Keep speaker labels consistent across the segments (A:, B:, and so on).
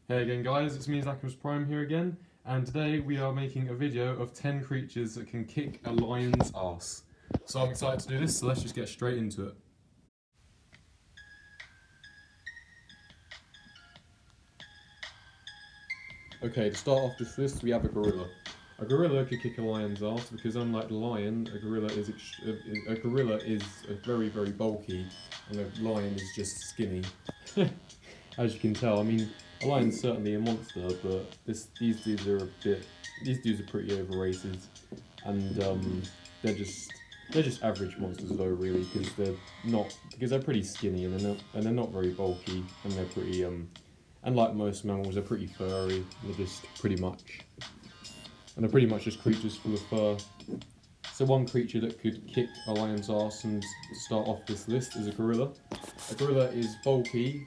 A: Hey again guys, it's me Zacchaeus Prime here again, and today we are making a video of 10 creatures that can kick a lion's ass. So I'm excited to do this, so let's just get straight into it. Okay, to start off this list we have a gorilla. A gorilla could kick a lion's ass because unlike the lion, a gorilla is very very bulky, and a lion is just skinny. As you can tell, I mean, a lion's certainly a monster, but these dudes are pretty overrated, and they're just average monsters though, really, because they're pretty skinny and they're not very bulky, and they're pretty and like most mammals, they're pretty furry. They're pretty much just creatures full of fur. So one creature that could kick a lion's ass and start off this list is a gorilla. A gorilla is bulky,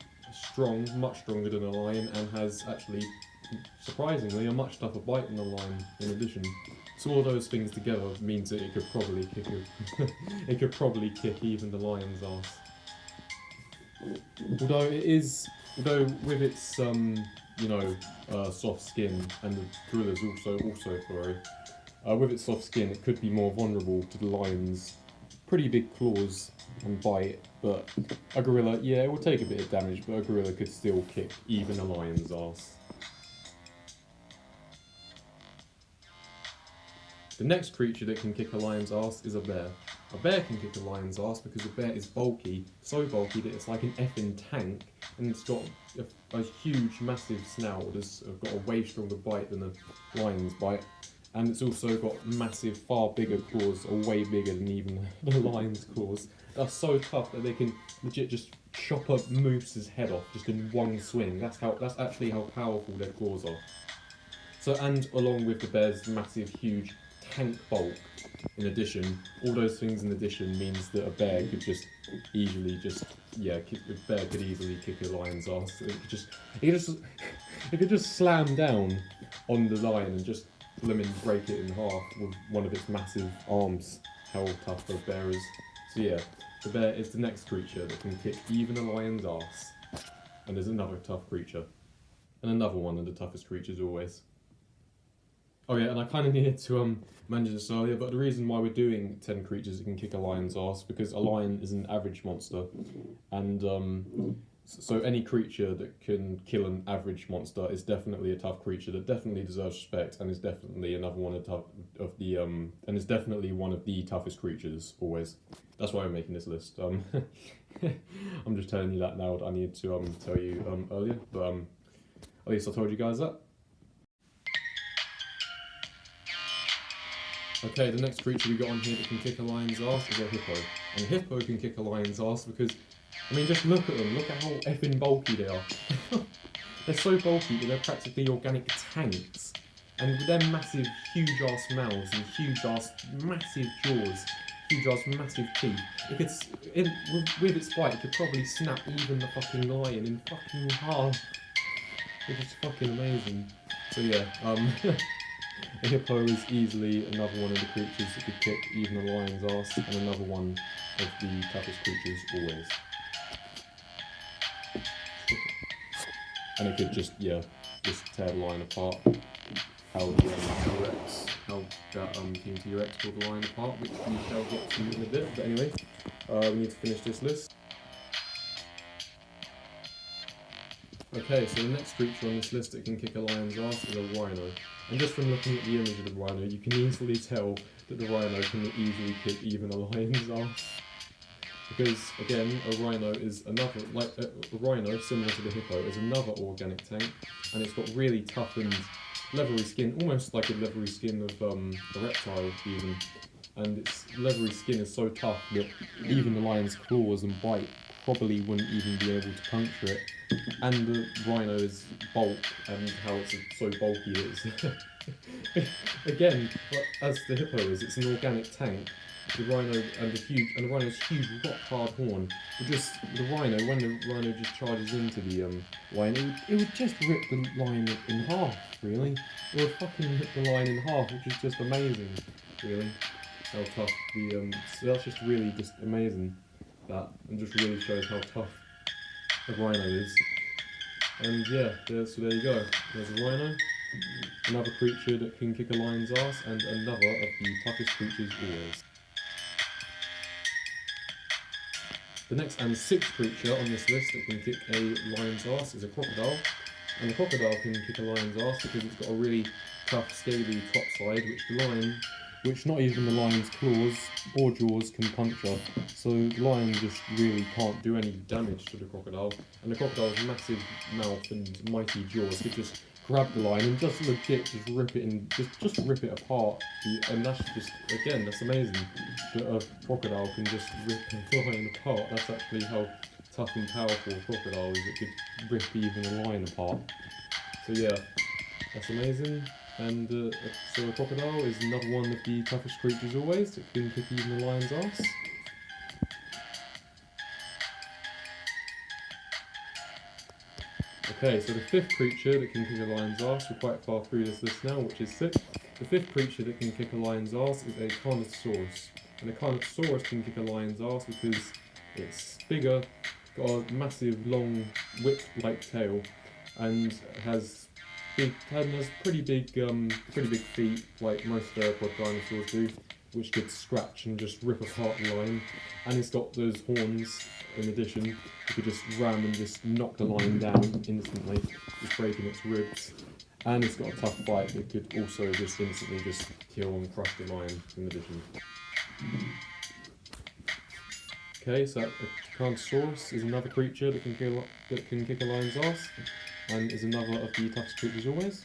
A: strong, much stronger than a lion, and has actually, surprisingly, a much tougher bite than a lion in addition. So all those things together means that it could probably kick even the lion's ass. Although with its soft skin, and the gorilla's also furry, with its soft skin it could be more vulnerable to the lion's pretty big claws and bite, but a gorilla, yeah, it will take a bit of damage, but a gorilla could still kick even a lion's ass. The next creature that can kick a lion's ass is a bear. A bear can kick a lion's ass because a bear is bulky, so bulky that it's like an effing tank, and it's got a huge, massive snout that's got a way stronger bite than a lion's bite, and it's also got massive, far bigger claws, or way bigger than even the lion's claws. They're so tough that they can legit just chop a moose's head off just in one swing. That's actually how powerful their claws are. So, and along with the bear's massive, huge tank bulk, in addition, all those things in addition means that a bear could just easily kick a lion's ass. It could just slam down on the lion and just break it in half with one of its massive arms. How tough the bear is. So yeah, the bear is the next creature that can kick even a lion's ass. And there's another tough creature, and another one of the toughest creatures always. Oh yeah, and I kind of needed to mention this earlier, but the reason why we're doing 10 creatures that can kick a lion's ass, because a lion is an average monster, and so any creature that can kill an average monster is definitely a tough creature that definitely deserves respect, and is definitely another one and is definitely one of the toughest creatures always. That's why I'm making this list. I'm just telling you that now. I needed to tell you earlier, but at least I told you guys that. Okay, the next creature we got on here that can kick a lion's ass is a hippo. And a hippo can kick a lion's ass because, I mean, just look at them. Look at how effing bulky they are. They're so bulky that they're practically organic tanks. And with their massive, huge-ass mouths and huge-ass, massive jaws, huge-ass, massive teeth, with its bite, it could probably snap even the fucking lion in fucking half. Which is fucking amazing. So yeah, a hippo is easily another one of the creatures that could kick even a lion's ass, and another one of the toughest creatures always. And it could just tear the lion apart. How that King T-Rex tore the lion apart, which we shall get to in a bit. But anyway, we need to finish this list. Okay, so the next creature on this list that can kick a lion's ass is a rhino. And just from looking at the image of the rhino, you can easily tell that the rhino can easily kick even a lion's ass. Because, again, a rhino is another, a rhino, similar to the hippo, is another organic tank, and it's got really tough and leathery skin, almost like a leathery skin of a reptile even. And its leathery skin is so tough that even the lion's claws and bite probably wouldn't even be able to puncture it. And the rhino's bulk and how it's so bulky is. Again, as the hippo is, it's an organic tank. The rhino and the rhino's huge rock hard horn when the rhino just charges into the lion, it would just rip the lion in half, really. It would fucking rip the lion in half, which is just amazing, really. How tough so that's just really just amazing, that, and just really shows how tough a rhino is. And yeah, so there you go. There's a rhino, another creature that can kick a lion's ass, and another of the toughest creatures always. The next and sixth creature on this list that can kick a lion's ass is a crocodile. And the crocodile can kick a lion's ass because it's got a really tough, scaly top side, which not even the lion's claws or jaws can puncture. So the lion just really can't do any damage to the crocodile. And the crocodile's massive mouth and mighty jaws could just grab the lion and just legit just rip it and just rip it apart. And that's just, again, that's amazing that a crocodile can just rip a lion apart. That's actually how tough and powerful a crocodile is. It could rip even a lion apart. So yeah, that's amazing. And so a crocodile is another one of the toughest creatures always. It can kick even a lion's ass. Okay, so the fifth creature that can kick a lion's ass, we're quite far through this list now, which is 6. The fifth creature that can kick a lion's ass is a CARNOTOSAURUS. And a CARNOTOSAURUS can kick a lion's ass because it's bigger, got a massive long whip-like tail, and has pretty big feet, like most theropod dinosaurs do, which could scratch and just rip apart the lion. And it's got those horns in addition. You could just ram and just knock the lion down instantly, just breaking its ribs. And it's got a tough bite that could also just instantly just kill and crush the lion in addition. Okay, so a Carnotaurus is another creature that can kick a lion's ass, and is another of the toughest creatures always.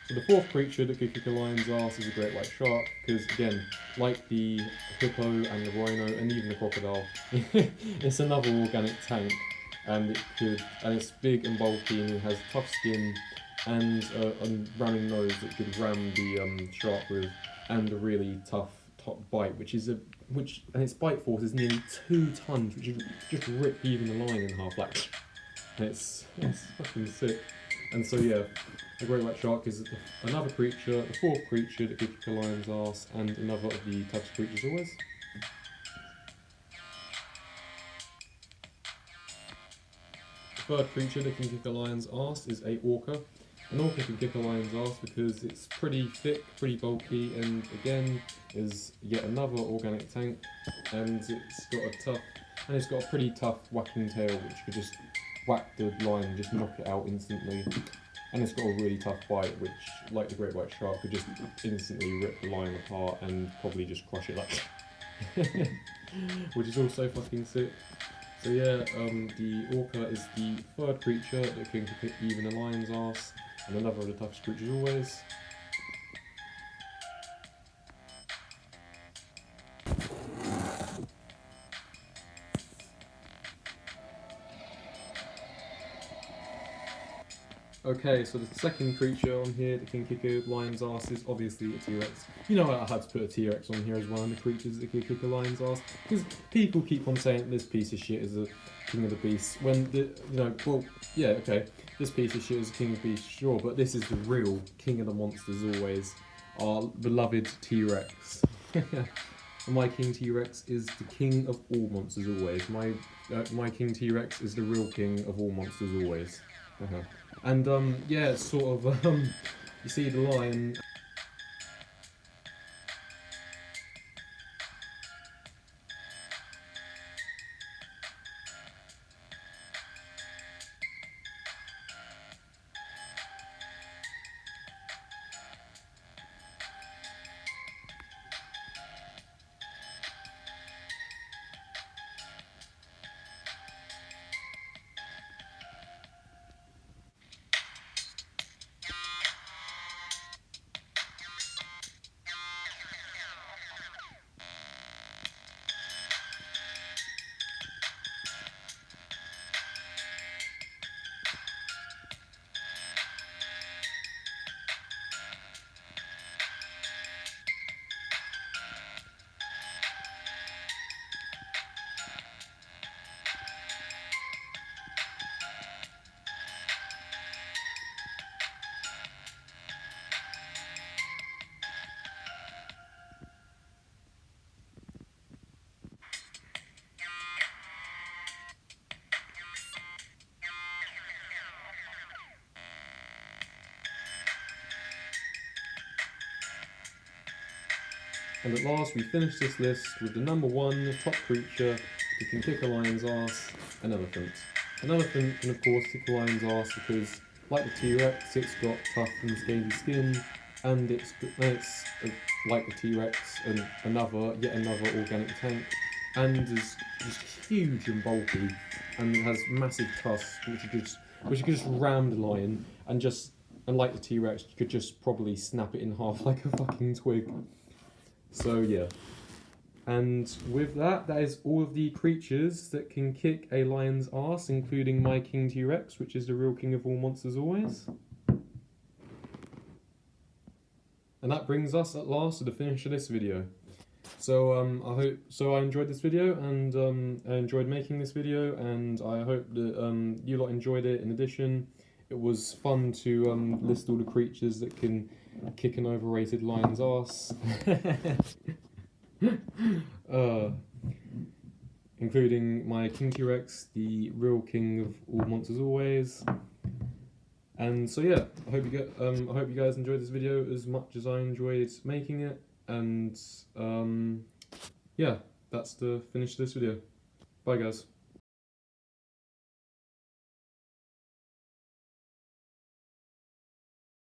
A: So the fourth creature that could kick a lion's ass is a great white shark, because again, like the hippo and the rhino and even the crocodile, it's another organic tank, and it's big and bulky, and it has tough skin and a ramming nose that could ram the shark with, and a really tough top bite, and its bite force is nearly 2 tons, which would just rip even the lion in half, like, and it's fucking sick. And so yeah, a great white shark is another creature, the fourth creature that could kick a lion's ass, and another of the toughest creatures always. The third creature that can kick a lion's ass is a orca. An orca can kick a lion's ass because it's pretty thick, pretty bulky, and again is yet another organic tank, and it's got a pretty tough whacking tail which could just whack the lion and just knock it out instantly. And it's got a really tough bite which, like the great white shark, could just instantly rip the lion apart and probably just crush it like which is also fucking sick. So yeah, the orca is the third creature that can kick even a lion's ass, and another of the toughest creatures always. Okay, so the second creature on here that can kick a lion's ass is obviously a T-Rex. You know, I had to put a T-Rex on here as one of the creatures that can kick a lion's ass, because people keep on saying this piece of shit is a king of the beasts, when this piece of shit is a king of the beasts, sure, but this is the real king of the monsters always, our beloved T-Rex. My King T-Rex is the king of all monsters always. My King T-Rex is the real king of all monsters always. And yeah, it's sort of you see the lion. And at last we finished this list with the number 1 top creature that can kick a lion's ass, an elephant. An elephant can of course kick a lion's ass because, like the T-Rex, it's got tough and scaly skin, and it's like the T-Rex, and yet another organic tank, and is just huge and bulky, and has massive tusks which you could just ram the lion, and like the T-Rex, you could just probably snap it in half like a fucking twig. So yeah. And with that is all of the creatures that can kick a lion's ass, including my King T-Rex, which is the real king of all monsters always. And that brings us at last to the finish of this video. So I enjoyed this video, and I enjoyed making this video, and I hope that you lot enjoyed it. In addition, it was fun to list all the creatures that can kick an overrated lion's ass. Including my King T-Rex, the real king of all monsters always. And so yeah, I hope you guys enjoyed this video as much as I enjoyed making it. And yeah, that's the finish of this video. Bye guys.